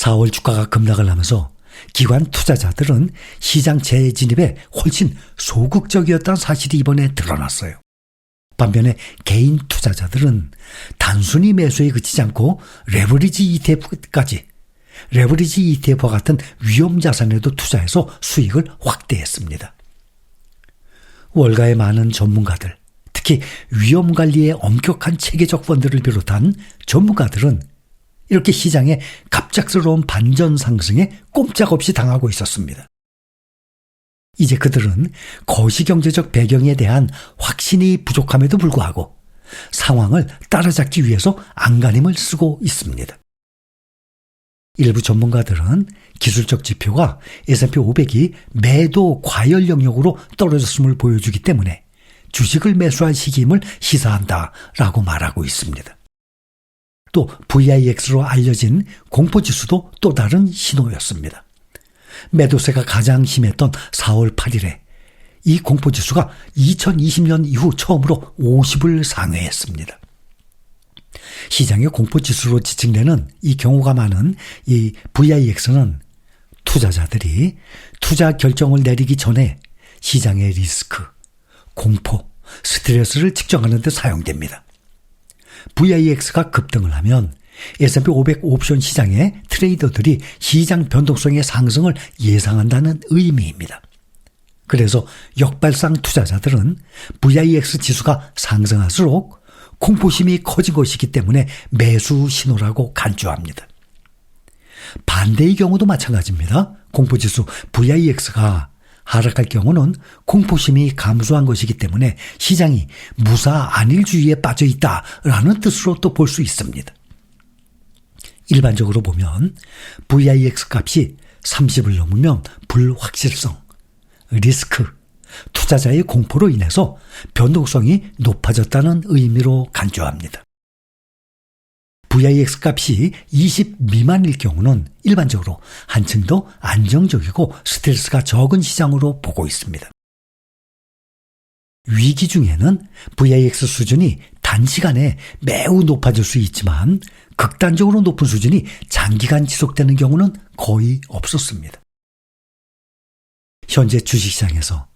4월 주가가 급락을 하면서 기관 투자자들은 시장 재진입에 훨씬 소극적이었다는 사실이 이번에 드러났어요. 반면에 개인 투자자들은 단순히 매수에 그치지 않고 레버리지 ETF와 같은 위험 자산에도 투자해서 수익을 확대했습니다. 월가의 많은 전문가들, 특히 위험 관리에 엄격한 체계적 펀드를 비롯한 전문가들은 이렇게 시장의 갑작스러운 반전 상승에 꼼짝없이 당하고 있었습니다. 이제 그들은 거시경제적 배경에 대한 확신이 부족함에도 불구하고 상황을 따라잡기 위해서 안간힘을 쓰고 있습니다. 일부 전문가들은 기술적 지표가 S&P 500이 매도 과열 영역으로 떨어졌음을 보여주기 때문에 주식을 매수할 시기임을 시사한다라고 말하고 있습니다. 또 VIX로 알려진 공포지수도 또 다른 신호였습니다. 매도세가 가장 심했던 4월 8일에 이 공포지수가 2020년 이후 처음으로 50을 상회했습니다. 시장의 공포지수로 지칭되는 이 경우가 많은 이 VIX는 투자자들이 투자 결정을 내리기 전에 시장의 리스크, 공포, 스트레스를 측정하는 데 사용됩니다. VIX가 급등을 하면 S&P 500 옵션 시장의 트레이더들이 시장 변동성의 상승을 예상한다는 의미입니다. 그래서 역발상 투자자들은 VIX 지수가 상승할수록 공포심이 커진 것이기 때문에 매수 신호라고 간주합니다. 반대의 경우도 마찬가지입니다. 공포지수 VIX가 하락할 경우는 공포심이 감소한 것이기 때문에 시장이 무사 안일주의에 빠져 있다라는 뜻으로 또 볼 수 있습니다. 일반적으로 보면 VIX 값이 30을 넘으면 불확실성, 리스크, 투자자의 공포로 인해서 변동성이 높아졌다는 의미로 간주합니다. VIX 값이 20 미만일 경우는 일반적으로 한층 더 안정적이고 스트레스가 적은 시장으로 보고 있습니다. 위기 중에는 VIX 수준이 단시간에 매우 높아질 수 있지만 극단적으로 높은 수준이 장기간 지속되는 경우는 거의 없었습니다. 현재 주식시장에서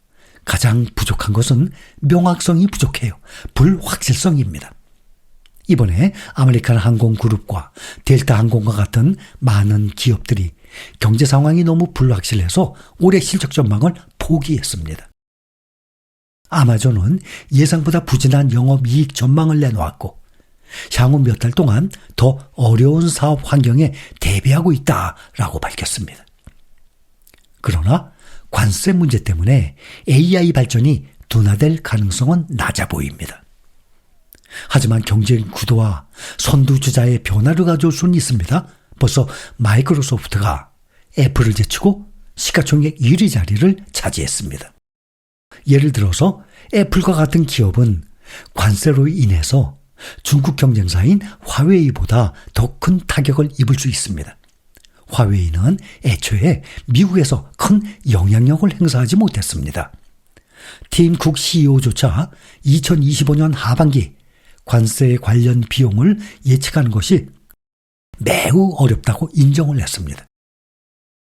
가장 부족한 것은 명확성이 부족해요. 불확실성입니다. 이번에 아메리칸 항공그룹과 델타 항공과 같은 많은 기업들이 경제 상황이 너무 불확실해서 올해 실적 전망을 포기했습니다. 아마존은 예상보다 부진한 영업이익 전망을 내놓았고 향후 몇 달 동안 더 어려운 사업 환경에 대비하고 있다라고 밝혔습니다. 그러나 관세 문제 때문에 AI 발전이 둔화될 가능성은 낮아 보입니다. 하지만 경쟁 구도와 선두주자의 변화를 가져올 수는 있습니다. 벌써 마이크로소프트가 애플을 제치고 시가총액 1위 자리를 차지했습니다. 예를 들어서 애플과 같은 기업은 관세로 인해서 중국 경쟁사인 화웨이보다 더 큰 타격을 입을 수 있습니다. 화웨이는 애초에 미국에서 큰 영향력을 행사하지 못했습니다. 팀 쿡 CEO조차 2025년 하반기 관세 관련 비용을 예측하는 것이 매우 어렵다고 인정을 했습니다.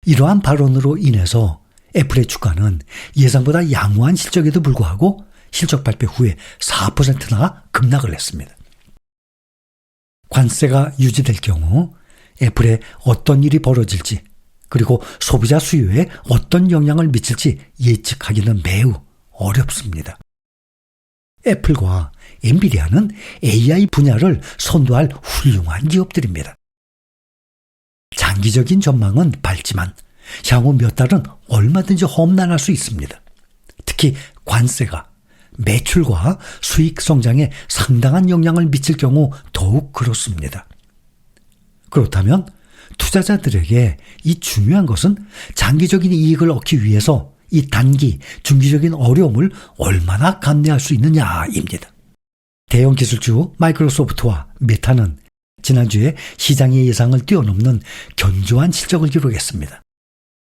이러한 발언으로 인해서 애플의 주가는 예상보다 양호한 실적에도 불구하고 실적 발표 후에 4%나 급락을 했습니다. 관세가 유지될 경우 애플에 어떤 일이 벌어질지 그리고 소비자 수요에 어떤 영향을 미칠지 예측하기는 매우 어렵습니다. 애플과 엔비디아는 AI 분야를 선도할 훌륭한 기업들입니다. 장기적인 전망은 밝지만 향후 몇 달은 얼마든지 험난할 수 있습니다. 특히 관세가 매출과 수익 성장에 상당한 영향을 미칠 경우 더욱 그렇습니다. 그렇다면 투자자들에게 이 중요한 것은 장기적인 이익을 얻기 위해서 이 단기, 중기적인 어려움을 얼마나 감내할 수 있느냐입니다. 대형 기술주 마이크로소프트와 메타는 지난주에 시장의 예상을 뛰어넘는 견조한 실적을 기록했습니다.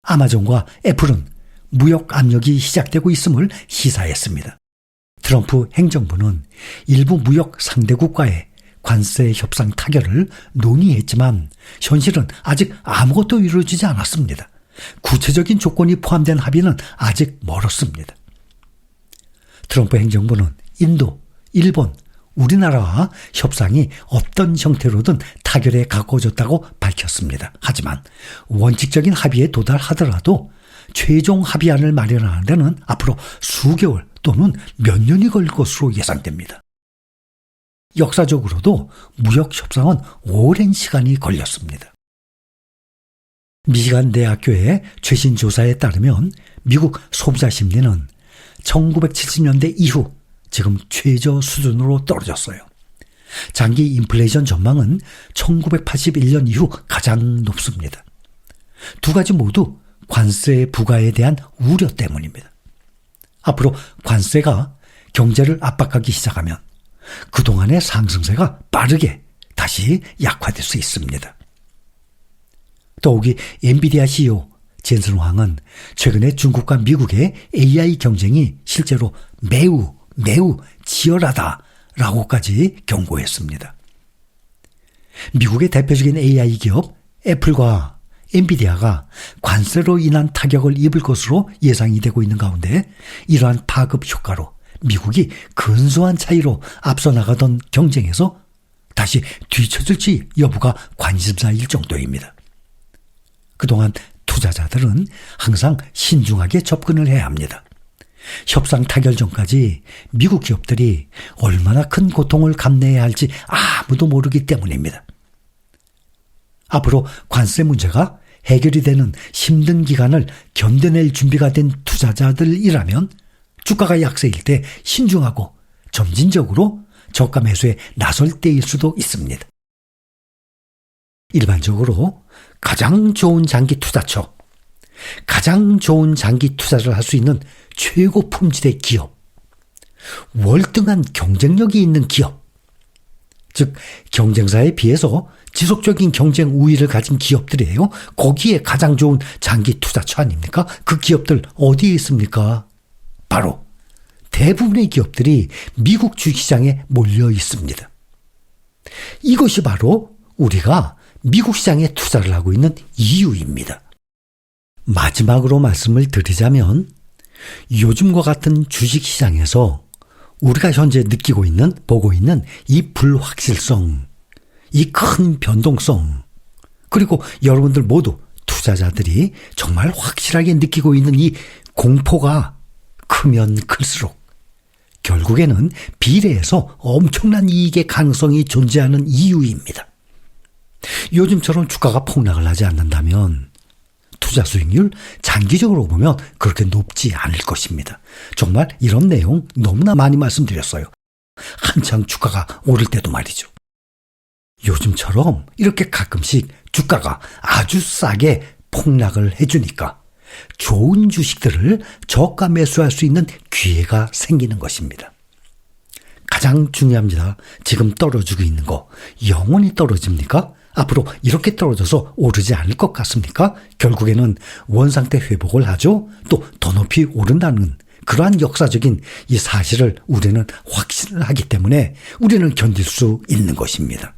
아마존과 애플은 무역 압력이 시작되고 있음을 시사했습니다. 트럼프 행정부는 일부 무역 상대국과의 관세 협상 타결을 논의했지만 현실은 아직 아무것도 이루어지지 않았습니다. 구체적인 조건이 포함된 합의는 아직 멀었습니다. 트럼프 행정부는 인도, 일본, 우리나라와 협상이 어떤 형태로든 타결에 가까워졌다고 밝혔습니다. 하지만 원칙적인 합의에 도달하더라도 최종 합의안을 마련하는 데는 앞으로 수개월 또는 몇 년이 걸릴 것으로 예상됩니다. 역사적으로도 무역 협상은 오랜 시간이 걸렸습니다. 미시간 대학교의 최신 조사에 따르면 미국 소비자 심리는 1970년대 이후 지금 최저 수준으로 떨어졌어요. 장기 인플레이션 전망은 1981년 이후 가장 높습니다. 두 가지 모두 관세 부과에 대한 우려 때문입니다. 앞으로 관세가 경제를 압박하기 시작하면 그동안의 상승세가 빠르게 다시 약화될 수 있습니다. 더욱이 엔비디아 CEO 젠슨 황은 최근에 중국과 미국의 AI 경쟁이 실제로 매우 치열하다라고까지 경고했습니다. 미국의 대표적인 AI 기업 애플과 엔비디아가 관세로 인한 타격을 입을 것으로 예상이 되고 있는 가운데 이러한 파급 효과로 미국이 근소한 차이로 앞서 나가던 경쟁에서 다시 뒤처질지 여부가 관심사일 정도입니다. 그동안 투자자들은 항상 신중하게 접근을 해야 합니다. 협상 타결 전까지 미국 기업들이 얼마나 큰 고통을 감내해야 할지 아무도 모르기 때문입니다. 앞으로 관세 문제가 해결이 되는 힘든 기간을 견뎌낼 준비가 된 투자자들이라면 주가가 약세일 때 신중하고 점진적으로 저가 매수에 나설 때일 수도 있습니다. 일반적으로 가장 좋은 장기 투자처, 가장 좋은 장기 투자를 할 수 있는 최고 품질의 기업, 월등한 경쟁력이 있는 기업, 즉 경쟁사에 비해서 지속적인 경쟁 우위를 가진 기업들이에요. 거기에 가장 좋은 장기 투자처 아닙니까? 그 기업들 어디에 있습니까? 바로 대부분의 기업들이 미국 주식시장에 몰려 있습니다. 이것이 바로 우리가 미국 시장에 투자를 하고 있는 이유입니다. 마지막으로 말씀을 드리자면 요즘과 같은 주식시장에서 우리가 현재 느끼고 있는, 보고 있는 이 불확실성, 이 큰 변동성, 그리고 여러분들 모두 투자자들이 정말 확실하게 느끼고 있는 이 공포가 크면 클수록 결국에는 비례해서 엄청난 이익의 가능성이 존재하는 이유입니다. 요즘처럼 주가가 폭락을 하지 않는다면 투자 수익률 장기적으로 보면 그렇게 높지 않을 것입니다. 정말 이런 내용 너무나 많이 말씀드렸어요. 한창 주가가 오를 때도 말이죠. 요즘처럼 이렇게 가끔씩 주가가 아주 싸게 폭락을 해주니까 좋은 주식들을 저가 매수할 수 있는 기회가 생기는 것입니다. 가장 중요합니다. 지금 떨어지고 있는 거 영원히 떨어집니까? 앞으로 이렇게 떨어져서 오르지 않을 것 같습니까? 결국에는 원상태 회복을 하죠. 또 더 높이 오른다는 그러한 역사적인 이 사실을 우리는 확신을 하기 때문에 우리는 견딜 수 있는 것입니다.